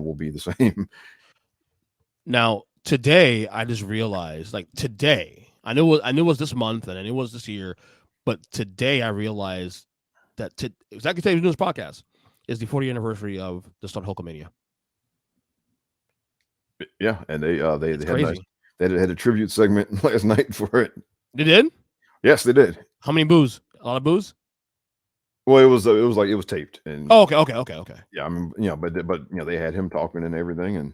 will be the same. Now, today, I just realized, like today, I knew it was this month and I knew it was this year, but today I realized that exactly today we're doing this podcast is the 40th anniversary of the start of Hulkamania. Yeah, and they It's crazy. They had a tribute segment last night for it. They did? Yes, they did. How many boos? A lot of boos? Well, it was like it was taped. And oh, okay. Yeah, I mean, but they had him talking and everything,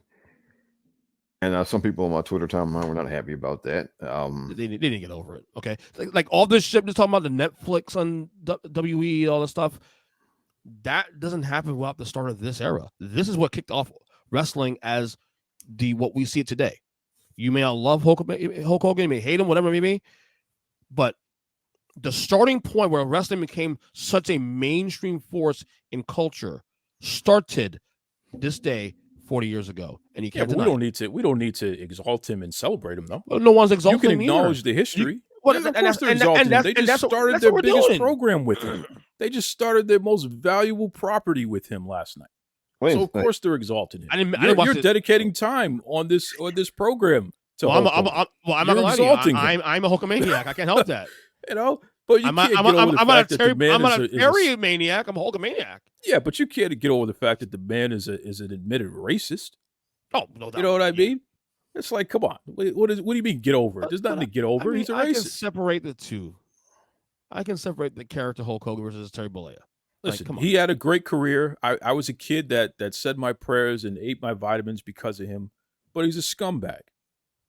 and some people on my Twitter timeline were not happy about that. They didn't get over it. Okay, like all this shit just talking about the Netflix on WE, all this stuff. That doesn't happen without the start of this era. This is what kicked off wrestling as what we see it today. You may not love Hulk Hogan, you may hate him, whatever it may be, but the starting point where wrestling became such a mainstream force in culture started this day 40 years ago, and you can't. We don't need to exalt him and celebrate him, though. Well, no one's exalting him. You can acknowledge the history. Of course they're exalting him. They just started their biggest program with him. They just started their most valuable property with him last night. So of course they're exalting him. You're dedicating time on this program. I'm not gonna lie to you. I'm a Hulkamaniac. I can't help that. But you can't get over the fact that the man I'm not a Terry maniac. I'm a Hulkamaniac. Yeah, but you can't get over the fact that the man is an admitted racist. Oh, no doubt. You know what I mean? It's like, come on. What do you mean get over it? There's nothing to get over. He's a racist. I can separate the two. I can separate the character Hulk Hogan versus Terry Bollea. Listen, he had a great career. I was a kid that said my prayers and ate my vitamins because of him, but he's a scumbag.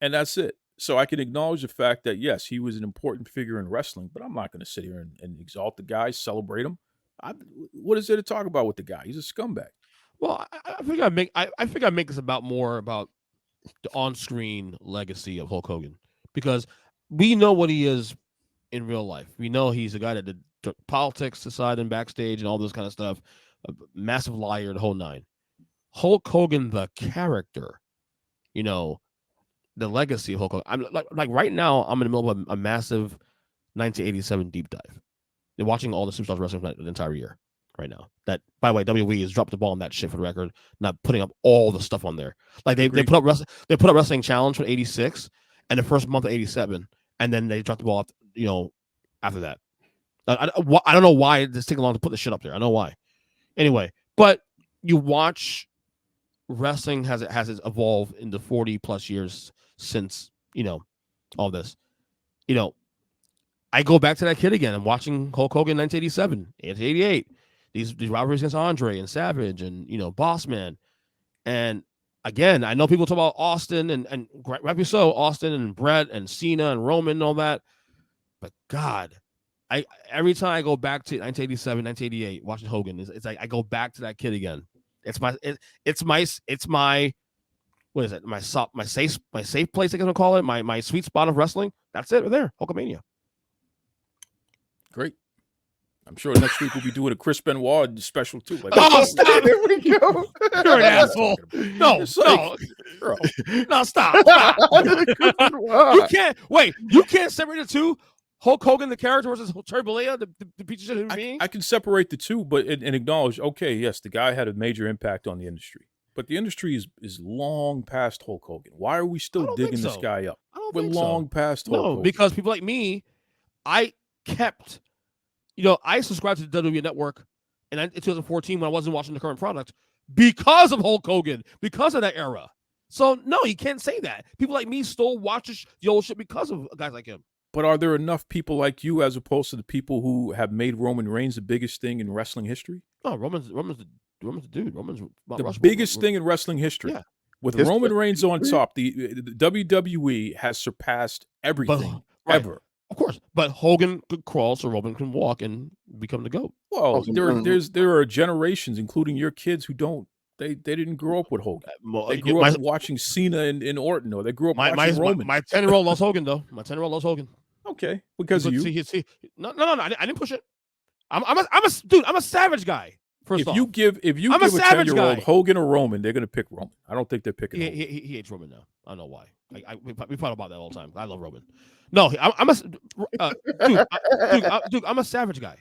And that's it. So I can acknowledge the fact that, yes, he was an important figure in wrestling, but I'm not going to sit here and exalt the guy, celebrate him. What is there to talk about with the guy? He's a scumbag. Well, I think I make this more about the on-screen legacy of Hulk Hogan, because we know what he is in real life. We know he's a guy that did politics aside and backstage and all this kind of stuff, a massive liar, the whole nine. Hulk Hogan, the character, the legacy of Hulk Hogan. I'm like right now, I'm in the middle of a massive 1987 deep dive. They're watching all the Superstars wrestling for the entire year right now. That, by the way, WWE has dropped the ball on that shit for the record, not putting up all the stuff on there. Like they put up Wrestling Challenge for 86 and the first month of 87, and then they dropped the ball after that. I don't know why it's taking long to put the shit up there. I know why. Anyway, but you watch wrestling has evolved in the 40 plus years since all this. I go back to that kid again. I'm watching Hulk Hogan 1987, 1988. These rivalries against Andre and Savage and Boss Man. And again, I know people talk about Austin and rightly so, Austin and Brett and Cena and Roman and all that. But God, every time I go back to 1987, 1988, watching Hogan, it's like I go back to that kid again. It's my what is it? My safe place, I guess I'll call it. My sweet spot of wrestling. That's it right there. Hulkamania. Great. I'm sure next week we'll be doing a Chris Benoit special too. Like, stop! There we go. You're an asshole. No, stop. You can't wait. You can't separate the two. Hulk Hogan, the character, versus Terry Bollea, the piece of shit human being. I can separate the two, but and acknowledge. Okay, yes, the guy had a major impact on the industry, but the industry is long past Hulk Hogan. Why are we still digging this guy up? We're long past Hulk Hogan. Because people like me, I kept. I subscribed to the WWE Network in 2014 when I wasn't watching the current product because of Hulk Hogan, because of that era. So, no, you can't say that. People like me still watch the old shit because of guys like him. But are there enough people like you as opposed to the people who have made Roman Reigns the biggest thing in wrestling history? No, Roman's the dude. Roman's the biggest thing in wrestling history. Yeah. With Roman Reigns on top, the WWE has surpassed everything ever. Of course, but Hogan could crawl, so Roman can walk and become the GOAT. Well, there are generations, including your kids, who don't. They didn't grow up with Hogan. They grew up watching Cena and Orton, or they grew up watching Roman. My 10-year-old loves Hogan, though. My 10-year-old loves Hogan. Okay, because of you. No, I didn't push it. I'm a savage guy. First off, if you give a 10-year-old Hogan or Roman, they're going to pick Roman. I don't think they're picking. He hates Roman now. I don't know why. We thought about that all the time. I love Roman. No, I'm a dude. I'm a savage guy.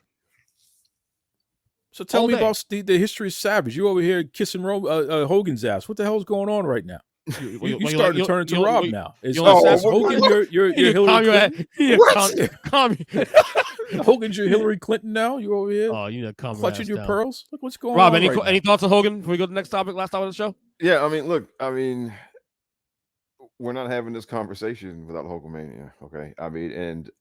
So tell All me day. about the history of Savage. You over here kissing Hogan's ass. What the hell's going on right now? You starting to turn into Rob now. Is Hogan your Hillary Clinton? Hogan's your Hillary Clinton now? You over here? Oh, you know, clutching your pearls? Look what's going Rob, on. Any thoughts on Hogan before we go to the next topic? Last topic of the show. Yeah, I mean, look, we're not having this conversation without Hulkamania, okay? I mean, and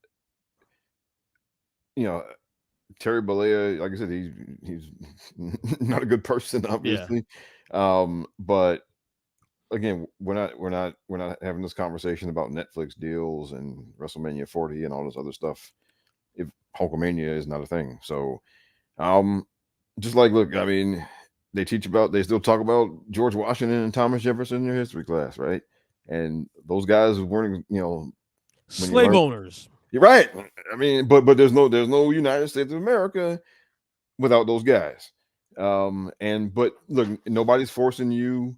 Terry Bollea, like I said, he's not a good person, obviously. But again, we're not having this conversation about Netflix deals and WrestleMania 40 and all this other stuff if Hulkamania is not a thing. So just like, look, I mean, they still talk about George Washington and Thomas Jefferson in your history class, right? And those guys weren't, slave owners. You're right. I mean, but there's no United States of America without those guys. But look, nobody's forcing you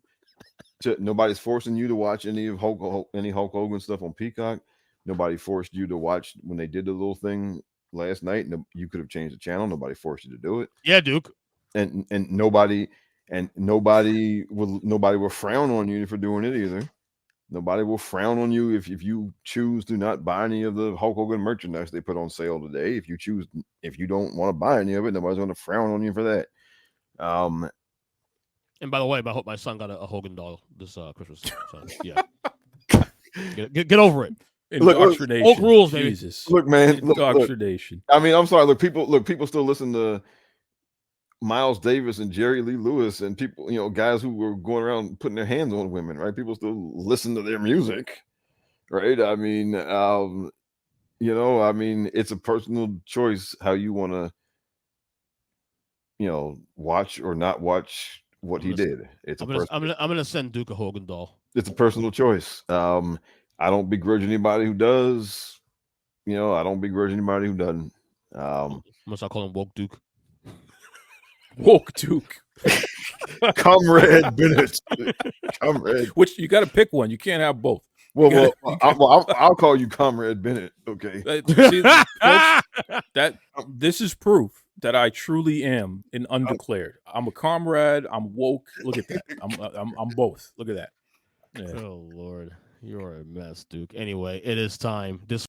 to watch any Hulk Hogan stuff on Peacock. Nobody forced you to watch when they did the little thing last night. No, you could have changed the channel. Nobody forced you to do it. Yeah, Duke. And nobody will frown on you for doing it either. Nobody will frown on you if you choose to not buy any of the Hulk Hogan merchandise they put on sale today. If you don't want to buy any of it, nobody's going to frown on you for that. And by the way, I hope my son got a Hogan doll this Christmas. So, yeah, get over it. Indoctrination. Hulk rules, baby. Jesus. Look, man. Indoctrination. I mean, I'm sorry. Look, people still listen to Miles Davis and Jerry Lee Lewis and people, guys who were going around putting their hands on women, right? People still listen to their music, right? I mean, it's a personal choice how you want to, watch or not watch what he did. I'm gonna send Duke a Hogan doll. It's a personal choice. I don't begrudge anybody who does. I don't begrudge anybody who doesn't. I'm gonna start calling Woke Duke. Woke Duke. Comrade Bennett. Comrade. Which you got to pick one. You can't have both. Well, I'll call you Comrade Bennett. Okay. See, folks, this is proof that I truly am an undeclared. I'm a comrade. I'm woke. Look at that. I'm both. Look at that. Yeah. Oh Lord, you're a mess, Duke. Anyway, it is time. This